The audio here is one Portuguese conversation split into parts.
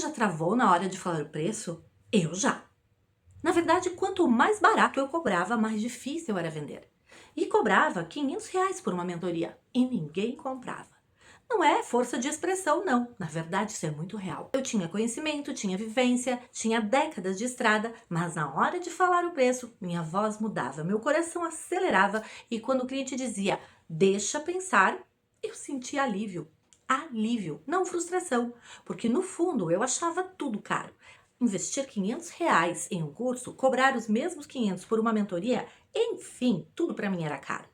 já travou na hora de falar o preço? Eu já. Na verdade, quanto mais barato eu cobrava, mais difícil era vender. E cobrava R$ 500 por uma mentoria e ninguém comprava. Não é força de expressão, não. Na verdade, isso é muito real. Eu tinha conhecimento, tinha vivência, tinha décadas de estrada, mas na hora de falar o preço, minha voz mudava, meu coração acelerava e quando o cliente dizia, deixa pensar, eu sentia alívio. Alívio, não frustração, porque no fundo eu achava tudo caro. Investir R$ 500 em um curso, cobrar os mesmos 500 por uma mentoria, enfim, tudo para mim era caro.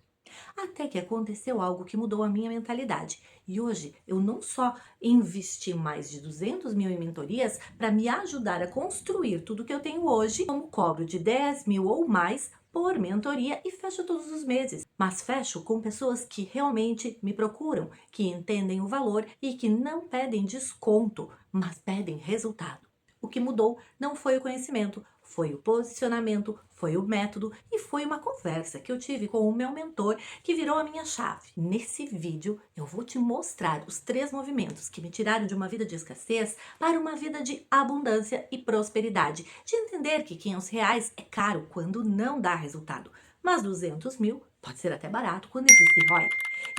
Até que aconteceu algo que mudou a minha mentalidade. E hoje eu não só investi mais de 200 mil em mentorias para me ajudar a construir tudo que eu tenho hoje, como cobro de 10 mil ou mais por mentoria e fecho todos os meses. Mas fecho com pessoas que realmente me procuram, que entendem o valor e que não pedem desconto, mas pedem resultado. O que mudou não foi o conhecimento, foi o posicionamento, foi o método e foi uma conversa que eu tive com o meu mentor que virou a minha chave. Nesse vídeo eu vou te mostrar os 3 movimentos que me tiraram de uma vida de escassez para uma vida de abundância e prosperidade. De entender que R$ 500 é caro quando não dá resultado, mas 200 mil pode ser até barato quando existe ROI.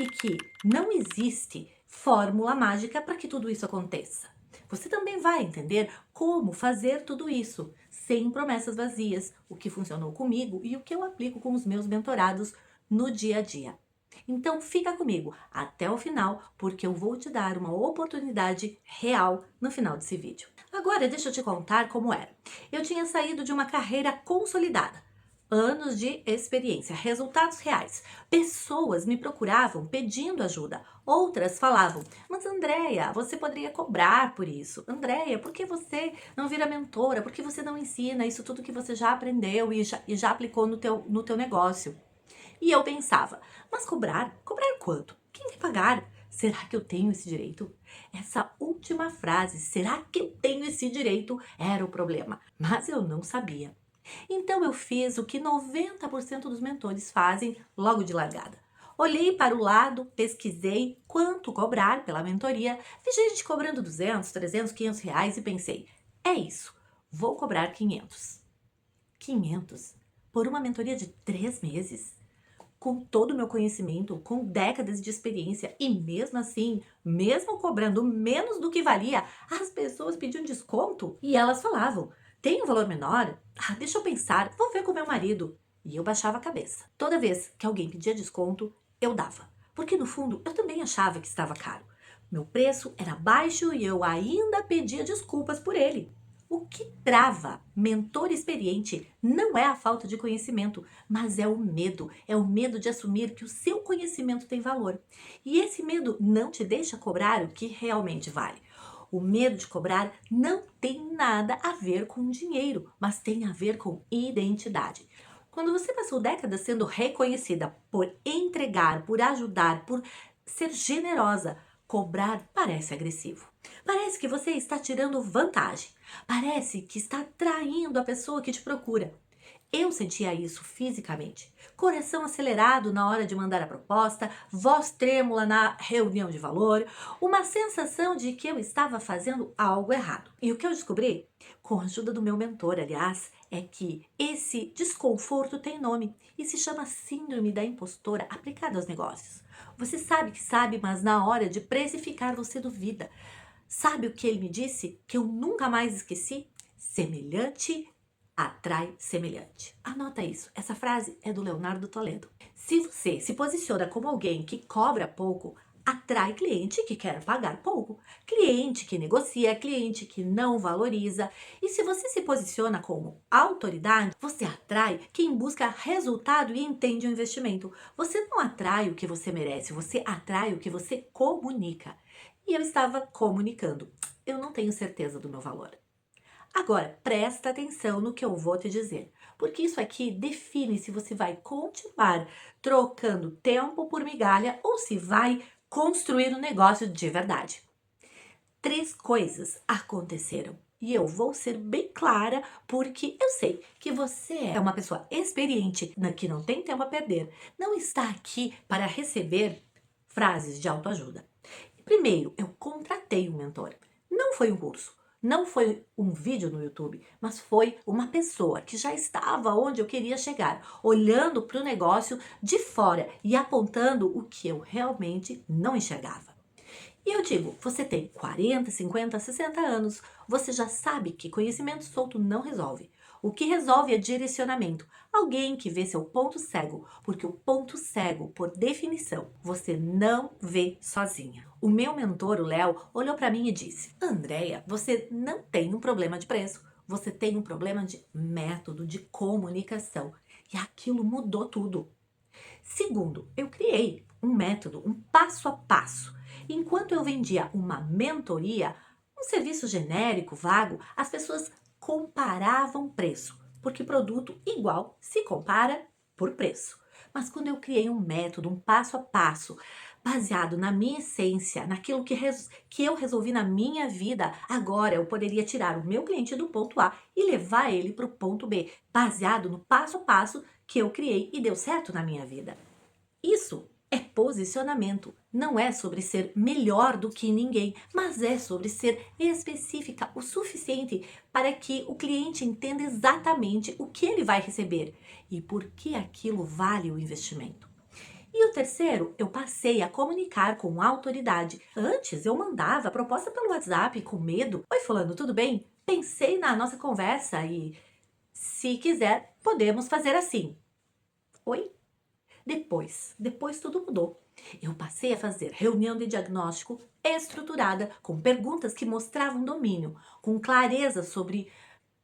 E que não existe fórmula mágica para que tudo isso aconteça. Você também vai entender como fazer tudo isso sem promessas vazias, o que funcionou comigo e o que eu aplico com os meus mentorados no dia a dia. Então fica comigo até o final, porque eu vou te dar uma oportunidade real no final desse vídeo. Agora deixa eu te contar como era. Eu tinha saído de uma carreira consolidada, anos de experiência, resultados reais. Pessoas me procuravam pedindo ajuda. Outras falavam, mas Andréia, você poderia cobrar por isso. Andréia, por que você não vira mentora? Por que você não ensina isso tudo que você já aprendeu e já aplicou no teu negócio? E eu pensava, mas cobrar? Cobrar quanto? Quem vai pagar? Será que eu tenho esse direito? Essa última frase, será que eu tenho esse direito? Era o problema, mas eu não sabia. Então eu fiz o que 90% dos mentores fazem logo de largada. Olhei para o lado, pesquisei quanto cobrar pela mentoria, vi gente cobrando 200, 300, R$ 500 e pensei, é isso, vou cobrar 500. 500 por uma mentoria de 3 meses? Com todo o meu conhecimento, com décadas de experiência e mesmo assim, mesmo cobrando menos do que valia, as pessoas pediam desconto e elas falavam, tem um valor menor? Ah, deixa eu pensar, vou ver com meu marido. E eu baixava a cabeça. Toda vez que alguém pedia desconto, eu dava. Porque no fundo, eu também achava que estava caro. Meu preço era baixo e eu ainda pedia desculpas por ele. O que trava mentor experiente não é a falta de conhecimento, mas é o medo de assumir que o seu conhecimento tem valor. E esse medo não te deixa cobrar o que realmente vale. O medo de cobrar não tem nada a ver com dinheiro, mas tem a ver com identidade. Quando você passou décadas sendo reconhecida por entregar, por ajudar, por ser generosa, cobrar parece agressivo. Parece que você está tirando vantagem. Parece que está traindo a pessoa que te procura. Eu sentia isso fisicamente. Coração acelerado na hora de mandar a proposta, voz trêmula na reunião de valor, uma sensação de que eu estava fazendo algo errado. E o que eu descobri, com a ajuda do meu mentor, aliás, é que esse desconforto tem nome e se chama Síndrome da Impostora aplicada aos negócios. Você sabe que sabe, mas na hora de precificar você duvida. Sabe o que ele me disse? Que eu nunca mais esqueci? Semelhante atrai semelhante. Anota isso. Essa frase é do Leonardo Toledo. Se você se posiciona como alguém que cobra pouco, atrai cliente que quer pagar pouco, cliente que negocia, cliente que não valoriza. E se você se posiciona como autoridade, você atrai quem busca resultado e entende o investimento. Você não atrai o que você merece, você atrai o que você comunica. E eu estava comunicando. Eu não tenho certeza do meu valor. Agora, presta atenção no que eu vou te dizer, porque isso aqui define se você vai continuar trocando tempo por migalha ou se vai construir um negócio de verdade. 3 coisas aconteceram e eu vou ser bem clara porque eu sei que você é uma pessoa experiente, que não tem tempo a perder, não está aqui para receber frases de autoajuda. Primeiro, eu contratei um mentor. Não foi um curso. Não foi um vídeo no YouTube, mas foi uma pessoa que já estava onde eu queria chegar, olhando para o negócio de fora e apontando o que eu realmente não enxergava. E eu digo, você tem 40, 50, 60 anos, você já sabe que conhecimento solto não resolve. O que resolve é direcionamento. Alguém que vê seu ponto cego, porque o ponto cego, por definição, você não vê sozinha. O meu mentor, o Léo, olhou para mim e disse: Andréia, você não tem um problema de preço, você tem um problema de método, de comunicação. E aquilo mudou tudo. Segundo, eu criei um método, um passo a passo. Enquanto eu vendia uma mentoria, um serviço genérico, vago, as pessoas comparavam preço, porque produto igual se compara por preço. Mas quando eu criei um método, um passo a passo, baseado na minha essência, naquilo que eu resolvi na minha vida, agora eu poderia tirar o meu cliente do ponto A e levar ele para o ponto B, baseado no passo a passo que eu criei e deu certo na minha vida. Isso é posicionamento. Não é sobre ser melhor do que ninguém, mas é sobre ser específica o suficiente para que o cliente entenda exatamente o que ele vai receber e por que aquilo vale o investimento. E o terceiro, eu passei a comunicar com autoridade. Antes eu mandava a proposta pelo WhatsApp com medo. Oi, fulano, tudo bem? Pensei na nossa conversa e, se quiser, podemos fazer assim. Oi? Depois tudo mudou. Eu passei a fazer reunião de diagnóstico estruturada, com perguntas que mostravam domínio, com clareza sobre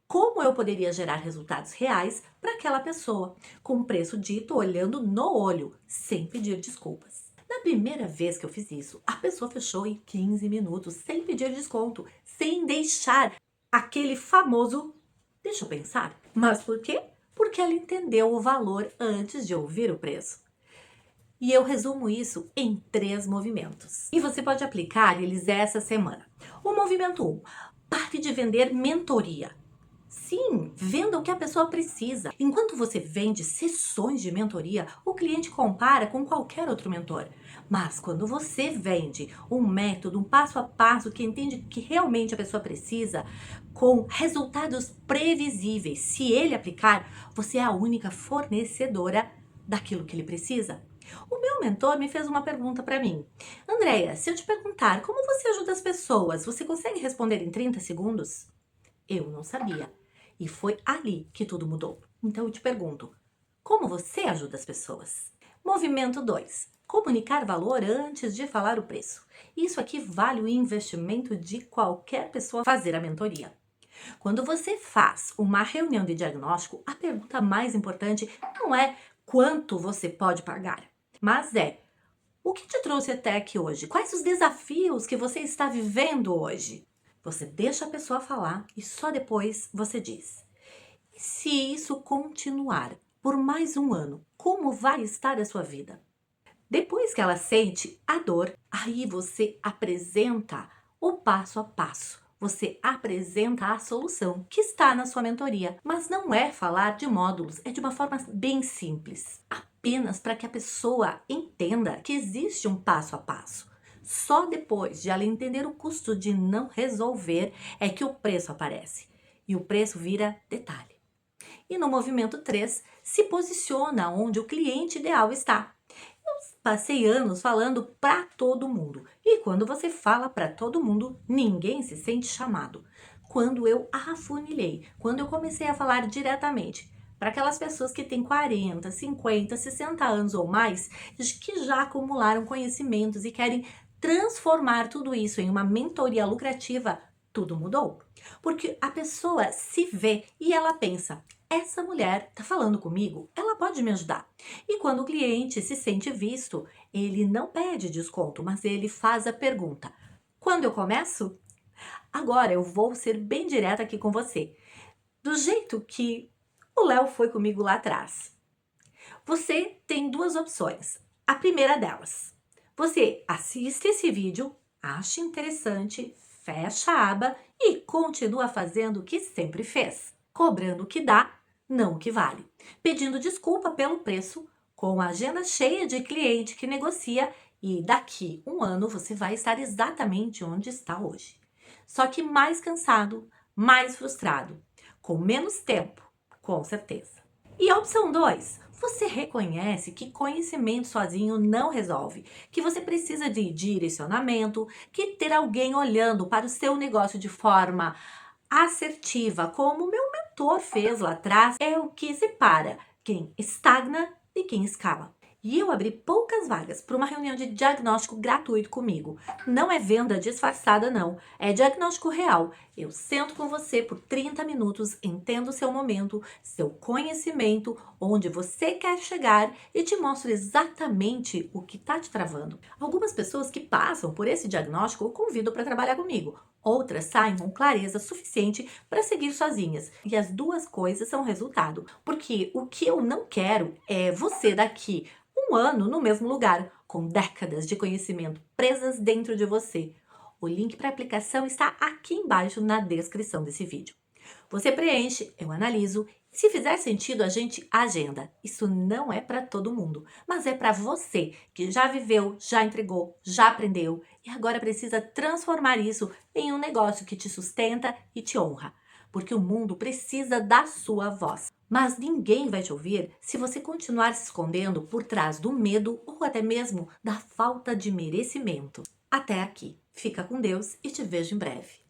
como eu poderia gerar resultados reais para aquela pessoa, com o preço dito olhando no olho, sem pedir desculpas. Na primeira vez que eu fiz isso, a pessoa fechou em 15 minutos, sem pedir desconto, sem deixar aquele famoso deixa eu pensar. Mas por quê? Porque ela entendeu o valor antes de ouvir o preço. E eu resumo isso em 3 movimentos. E você pode aplicar eles essa semana. O movimento 1. Pare de vender mentoria. Sim, venda o que a pessoa precisa. Enquanto você vende sessões de mentoria, o cliente compara com qualquer outro mentor. Mas quando você vende um método, um passo a passo que entende que realmente a pessoa precisa, com resultados previsíveis, se ele aplicar, você é a única fornecedora daquilo que ele precisa. O meu mentor me fez uma pergunta para mim. Andréia, se eu te perguntar como você ajuda as pessoas, você consegue responder em 30 segundos? Eu não sabia. E foi ali que tudo mudou. Então eu te pergunto, como você ajuda as pessoas? Movimento 2. Comunicar valor antes de falar o preço. Isso aqui vale o investimento de qualquer pessoa fazer a mentoria. Quando você faz uma reunião de diagnóstico, a pergunta mais importante não é quanto você pode pagar, mas é o que te trouxe até aqui hoje? Quais os desafios que você está vivendo hoje? Você deixa a pessoa falar e só depois você diz. E se isso continuar por mais um ano, como vai estar a sua vida? Depois que ela sente a dor, aí você apresenta o passo a passo. Você apresenta a solução que está na sua mentoria, mas não é falar de módulos, é de uma forma bem simples, apenas para que a pessoa entenda que existe um passo a passo. Só depois de ela entender o custo de não resolver é que o preço aparece. E o preço vira detalhe. E no movimento 3, se posiciona onde o cliente ideal está. Passei anos falando para todo mundo. E quando você fala para todo mundo, ninguém se sente chamado. Quando eu afunilei, quando eu comecei a falar diretamente para aquelas pessoas que têm 40, 50, 60 anos ou mais, que já acumularam conhecimentos e querem transformar tudo isso em uma mentoria lucrativa, tudo mudou. Porque a pessoa se vê e ela pensa: essa mulher está falando comigo, ela pode me ajudar. E quando o cliente se sente visto, ele não pede desconto, mas ele faz a pergunta: quando eu começo? Agora eu vou ser bem direta aqui com você. Do jeito que o Léo foi comigo lá atrás. Você tem 2 opções. A primeira delas, você assiste esse vídeo, acha interessante, fecha a aba e continua fazendo o que sempre fez, cobrando o que dá, não o que vale, pedindo desculpa pelo preço, com a agenda cheia de cliente que negocia e daqui um ano você vai estar exatamente onde está hoje. só que mais cansado, mais frustrado, com menos tempo, com certeza. E a opção 2, você reconhece que conhecimento sozinho não resolve, que você precisa de direcionamento, que ter alguém olhando para o seu negócio de forma assertiva, como meu mentor fez lá atrás, é o que separa quem estagna e quem escala. E eu abri poucas vagas para uma reunião de diagnóstico gratuito comigo. Não é venda disfarçada, não. É diagnóstico real. Eu sento com você por 30 minutos, entendo o seu momento, seu conhecimento, onde você quer chegar e te mostro exatamente o que está te travando. Algumas pessoas que passam por esse diagnóstico eu convido para trabalhar comigo. Outras saem com clareza suficiente para seguir sozinhas. E as duas coisas são resultado. Porque o que eu não quero é você daqui um ano no mesmo lugar, com décadas de conhecimento presas dentro de você. O link para a aplicação está aqui embaixo na descrição desse vídeo. Você preenche, eu analiso, e se fizer sentido a gente agenda. Isso não é para todo mundo, mas é para você que já viveu, já entregou, já aprendeu e agora precisa transformar isso em um negócio que te sustenta e te honra. Porque o mundo precisa da sua voz. Mas ninguém vai te ouvir se você continuar se escondendo por trás do medo ou até mesmo da falta de merecimento. Até aqui. Fica com Deus e te vejo em breve.